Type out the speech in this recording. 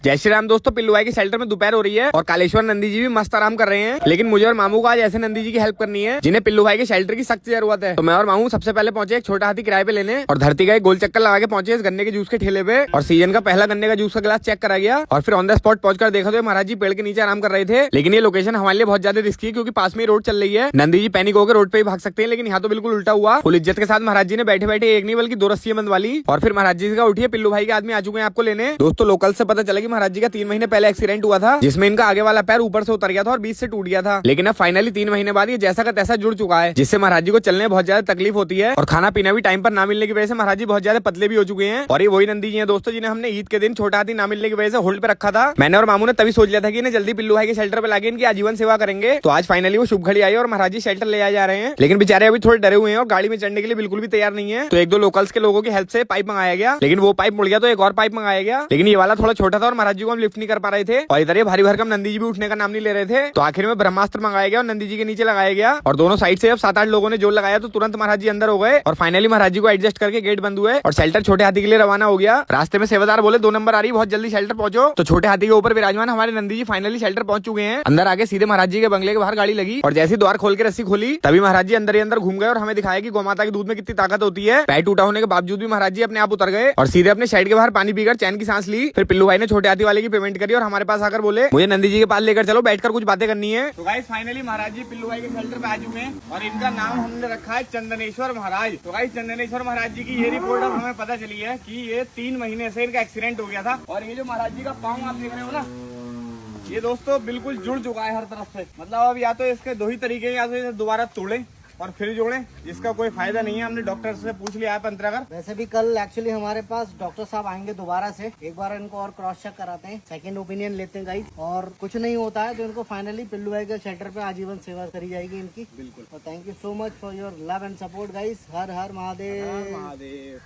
जय श्री राम दोस्तों, पिल्लू भाई के शेल्टर में दोपहर हो रही है और कालेश्वर नंदी जी भी मस्त आराम कर रहे हैं। लेकिन मुझे और मामू को आज ऐसे नंदी जी की हेल्प करनी है जिन्हें पिल्लू भाई के शेल्टर की सख्त जरूरत है। तो मैं और मामू सबसे पहले पहुंचे एक छोटा हाथी किराए पे लेने और धरती का एक गोल चक्कर लगा के पहुंचे इस गन्ने के जूस के ठेले पे। और सीजन का पहला गन्ने का जूस का गिलास चेक करा गया और फिर ऑन द स्पॉट पहुंचकर देखा तो महाराज जी पेड़ के नीचे आराम कर रहे थे। लेकिन ये लोकेशन हमारे लिए बहुत ज्यादा रिस्की है क्योंकि पास में रोड चल रही है। नंदी जी पैनिक होकर रोड पे ही भाग सकते हैं, लेकिन यहाँ तो बिल्कुल उल्टा हुआ। फुल इज्जत के साथ महाराज जी ने बैठे बैठे एक नहीं बल्कि 2 रस्सियां बंधवा ली और फिर महाराज जी का उठिए पिल्लू भाई के आदमी आ चुके हैं आपको लेने। दोस्तों लोकल से पता चला कि महाराज जी का 3 महीने पहले एक्सीडेंट हुआ था जिसमें इनका आगे वाला पैर ऊपर से उतर गया था और बीच से टूट गया था। लेकिन अब फाइनली 3 महीने बाद ये जैसा का तैसा जुड़ चुका है, जिससे महाराज जी को चलने में बहुत ज्यादा तकलीफ होती है और खाना पीना भी टाइम पर ना मिलने की वजह से महाराज जी बहुत ज्यादा पतले भी हो चुके हैं। और ये वही नंदी जी हैं दोस्तों जिन्हें हमने ईद के दिन छोटा हाथी ना मिलने की वजह से होल्ड पे रखा था। मैंने और मामू ने तभी सोच लिया था कि इन्हें जल्दी पिल्लू भाई के शेल्टर पे लाके इनकी आजीवन सेवा करेंगे। तो आज फाइनली वो शुभ घड़ी आई और महाराज जी शेल्टर ले जा रहे हैं। लेकिन बेचारे अभी थोड़े डरे हुए हैं और गाड़ी में चढ़ने के लिए बिल्कुल भी तैयार नहीं है। तो 1-2 लोकल्स के लोगों की हेल्प से पाइप मंगाया गया, लेकिन वो पाइप मुड़ गया तो एक और पाइप मंगाया गया। लेकिन ये वाला थोड़ा छोटा था और महाराज जी को हम लिफ्ट नहीं कर पा रहे थे और इधर ये भारी भरकम नंदी जी भी उठने का नाम नहीं ले रहे थे। तो आखिर में ब्रह्मास्त्र मंगाया गया और नंदी जी के नीचे लगाया गया और दोनों साइड से जब 7-8 लोगों ने जोर लगाया तो तुरंत महाराज जी अंदर हो गए और फाइनली महाराज जी को एडजस्ट करके गेट बंद हुए और शेल्टर छोटे हाथी के लिए रवाना हो गया। रास्ते में सेवादार बोले 2 नंबर आ रही, बहुत जल्दी शेल्टर पहुंचो। तो छोटे हाथी के ऊपर विराजमान हमारे नंदी जी फाइनली शेल्टर पहुंच चुके हैं। अंदर आगे सीधे महाराज जी के बंगले के बाहर गाड़ी लगी और जैसे द्वार खोल के रस्सी खोली तभी महाराज जी अंदर ही अंदर घूम गए और हमें दिखाया कि गौमाता के दूध में कितनी ताकत होती है। पैर टूटा होने के बावजूद भी महाराज जी अपने आप उतर गए और सीधे अपने शेड के बाहर पानी पीकर चैन की सांस ली। फिर पिल्लू भाई ने छोटे हाथी वाले की पेमेंट करी और हमारे पास आकर बोले मुझे नंदी जी के पास लेकर चलो, बैठकर कुछ बातें करनी है। तो गाइस फाइनली महाराज जी पिल्लू भाई के शेल्टर पे आ चुके हैं और इनका नाम हमने रखा है चंदनेश्वर महाराज। तो गाइस चंदनेश्वर महाराज जी की ये रिपोर्ट अब हमें पता चली है कि ये 3 महीने से इनका एक्सीडेंट हो गया था और ये जो महाराज जी का पाँव आप देख रहे हो ना, ये दोस्तों बिल्कुल जुड़ चुका है हर तरफ से। मतलब अब या तो इसके 2 ही तरीके हैं, या तो इसे दोबारा तोड़े और फिर जोड़ें, जिसका कोई फायदा नहीं है। हमने डॉक्टर से पूछ लिया है पंतरागर। वैसे भी कल एक्चुअली हमारे पास डॉक्टर साहब आएंगे दोबारा से, एक बार इनको और क्रॉस चेक कराते हैं, सेकंड ओपिनियन लेते हैं गाइस। और कुछ नहीं होता है तो इनको फाइनली पिल्लू भाई के शेल्टर पे आजीवन सेवा करी जाएगी इनकी। बिल्कुल। और thank you so much for your love and support guys. Her her Mahadev.